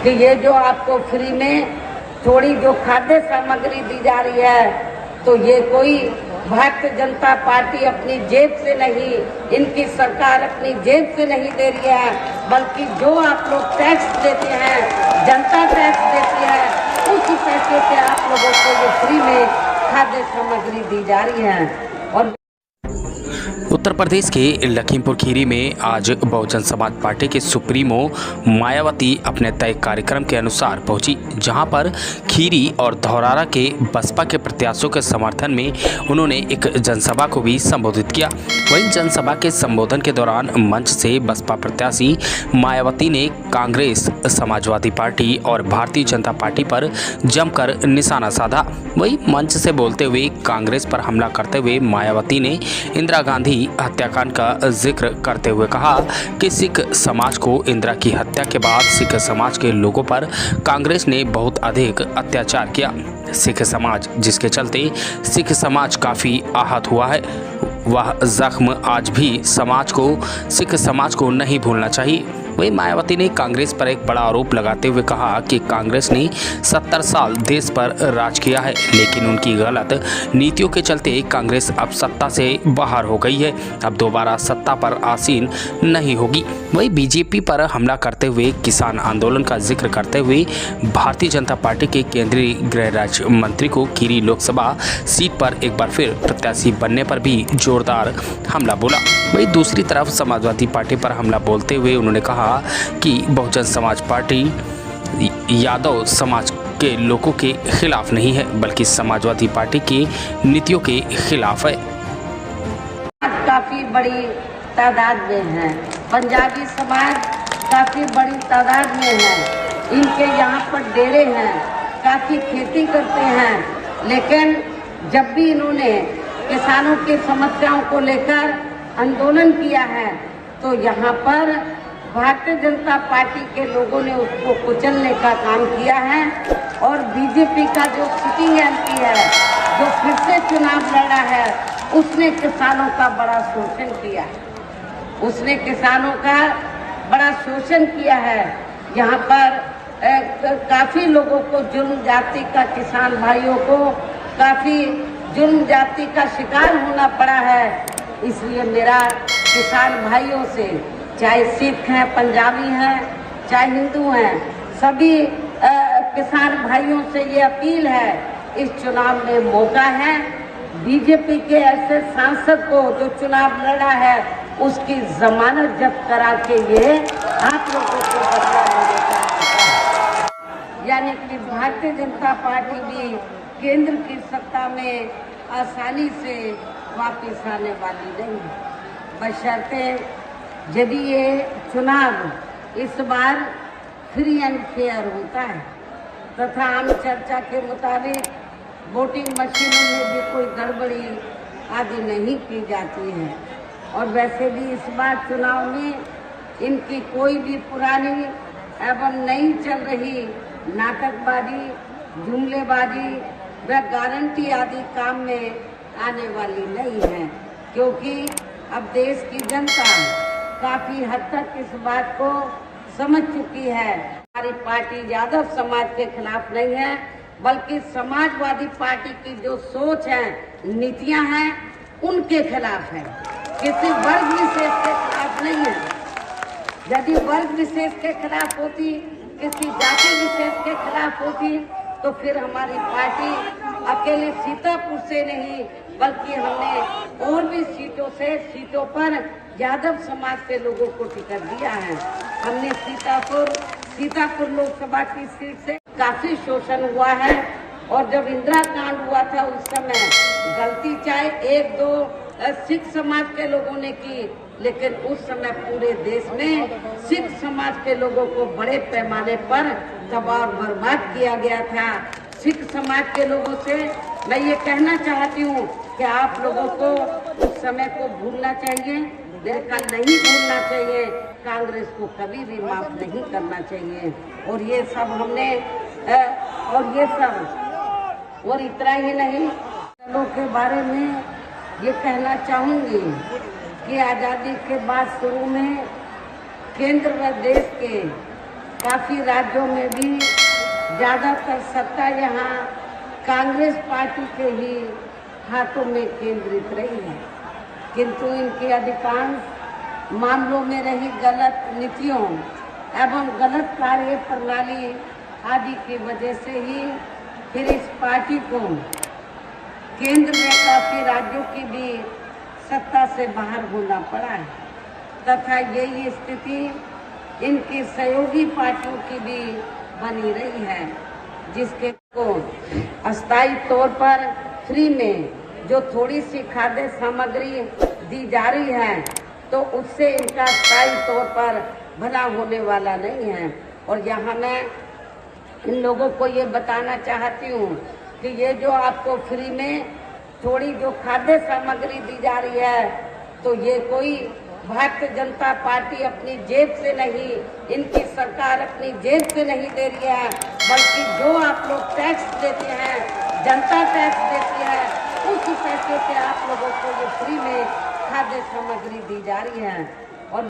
कि ये जो आपको फ्री में थोड़ी जो खाद्य सामग्री दी जा रही है, तो ये कोई भारतीय जनता पार्टी अपनी जेब से नहीं, इनकी सरकार अपनी जेब से नहीं दे रही है, बल्कि जो आप लोग टैक्स देते हैं, जनता टैक्स देती है, उस पैसे से आप लोगों को ये फ्री में खाद्य सामग्री दी जा रही है। और उत्तर प्रदेश के लखीमपुर खीरी में आज बहुजन समाज पार्टी के सुप्रीमो मायावती अपने तय कार्यक्रम के अनुसार पहुंची, जहां पर खीरी और धौरारा के बसपा के प्रत्याशियों के समर्थन में उन्होंने एक जनसभा को भी संबोधित किया। वहीं जनसभा के संबोधन के दौरान मंच से बसपा प्रत्याशी मायावती ने कांग्रेस, समाजवादी पार्टी और भारतीय जनता पार्टी पर जमकर निशाना साधा। वहीं मंच से बोलते हुए कांग्रेस पर हमला करते हुए मायावती ने इंदिरा गांधी हत्याकांड का जिक्र करते हुए कहा कि सिख समाज को इंदिरा की हत्या के बाद सिख समाज के लोगों पर कांग्रेस ने बहुत अधिक अत्याचार किया। सिख समाज, जिसके चलते सिख समाज काफ़ी आहत हुआ है, वह जख्म आज भी सिख समाज को नहीं भूलना चाहिए। वहीं मायावती ने कांग्रेस पर एक बड़ा आरोप लगाते हुए कहा कि कांग्रेस ने 70 साल देश पर राज किया है, लेकिन उनकी गलत नीतियों के चलते कांग्रेस अब सत्ता से बाहर हो गई है, अब दोबारा सत्ता पर आसीन नहीं होगी। वहीं बीजेपी पर हमला करते हुए किसान आंदोलन का जिक्र करते हुए भारतीय जनता पार्टी के केंद्रीय गृह राज्य मंत्री को खीरी लोकसभा सीट पर एक बार फिर प्रत्याशी बनने पर भी जोरदार हमला बोला। वहीं दूसरी तरफ समाजवादी पार्टी पर हमला बोलते हुए उन्होंने कहा कि बहुजन समाज पार्टी यादव समाज के लोगों के खिलाफ नहीं है, बल्कि समाजवादी पार्टी की नीतियों के खिलाफ है। काफी बड़ी तादाद में है, पंजाबी समाज काफी बड़ी तादाद में है, इनके यहाँ पर डेरे हैं, काफी खेती करते हैं, लेकिन जब भी इन्होंने किसानों की समस्याओं को लेकर आंदोलन किया है, तो यहाँ पर भारतीय जनता पार्टी के लोगों ने उसको कुचलने का काम किया है। और बीजेपी का जो सिटिंग एमपी है, जो फिर से चुनाव लड़ा है, उसने किसानों का बड़ा शोषण किया है, उसने किसानों का बड़ा शोषण किया है। यहाँ पर काफ़ी लोगों को जुर्म जाति का, किसान भाइयों को काफ़ी जुर्म जाति का शिकार होना पड़ा है। इसलिए मेरा किसान भाइयों से, चाहे सिख हैं, पंजाबी हैं, चाहे हिंदू हैं, सभी किसान भाइयों से ये अपील है, इस चुनाव में मौका है, बीजेपी के ऐसे सांसद को जो चुनाव लड़ा है उसकी जमानत जब्त करा के ये आप लोगों को बदला लेने का मौका है। यानी कि भारतीय जनता पार्टी भी केंद्र की सत्ता में आसानी से वापस आने वाली नहीं है, बशर्ते यदि ये चुनाव इस बार फ्री एंड फेयर होता है तथा आम चर्चा के मुताबिक वोटिंग मशीनों में भी कोई गड़बड़ी आदि नहीं की जाती है। और वैसे भी इस बार चुनाव में इनकी कोई भी पुरानी एवं नई चल रही नाटकबाजी, जुमलेबाजी व गारंटी आदि काम में आने वाली नहीं है, क्योंकि अब देश की जनता काफी हद तक इस बात को समझ चुकी है। हमारी पार्टी यादव समाज के खिलाफ नहीं है, बल्कि समाजवादी पार्टी की जो सोच है, नीतियां हैं, उनके खिलाफ है, किसी वर्ग विशेष के खिलाफ नहीं है। यदि वर्ग विशेष के खिलाफ होती, किसी जाति विशेष के खिलाफ होती, तो फिर हमारी पार्टी अकेले सीतापुर से नहीं, बल्कि हमने और भी सीटों पर यादव समाज के लोगों को टिकट दिया है। हमने सीतापुर लोकसभा की सीट से काफी शोषण हुआ है। और जब इंदिरा कांड हुआ था उस समय गलती चाहे 1-2 सिख समाज के लोगों ने की, लेकिन उस समय पूरे देश में सिख समाज के लोगों को बड़े पैमाने पर तबाह और बर्बाद किया गया था। सिख समाज के लोगों से मैं ये कहना चाहती हूँ कि आप लोगों को उस समय को भूलना चाहिए, मेरे ख्याल नहीं भूलना चाहिए, कांग्रेस को कभी भी माफ नहीं करना चाहिए। और ये सब हमने और इतना ही नहीं, दलों के बारे में ये कहना चाहूँगी कि आज़ादी के बाद शुरू में केंद्र व देश के काफ़ी राज्यों में भी ज़्यादातर सत्ता यहाँ कांग्रेस पार्टी के ही हाथों में केंद्रित रही है, किंतु इनकी अधिकांश मामलों में रही गलत नीतियों एवं गलत कार्य प्रणाली आदि की वजह से ही फिर इस पार्टी को केंद्र में काफ़ी राज्यों की भी सत्ता से बाहर होना पड़ा है तथा यही स्थिति इनकी सहयोगी पार्टियों की भी बनी रही है, जिसके को अस्थायी तौर पर फ्री में जो थोड़ी सी खाद्य सामग्री दी जा रही है तो उससे इनका स्थायी तौर पर भला होने वाला नहीं है। और यहाँ मैं इन लोगों को ये बताना चाहती हूँ कि ये जो आपको फ्री में थोड़ी जो खाद्य सामग्री दी जा रही है तो ये कोई भारतीय जनता पार्टी अपनी जेब से नहीं, इनकी सरकार अपनी जेब से नहीं दे रही है, बल्कि जो आप लोग टैक्स देते हैं, जनता टैक्स देती है, उस पैसे से आप लोगों को ये फ्री में खाद्य सामग्री दी जा रही है।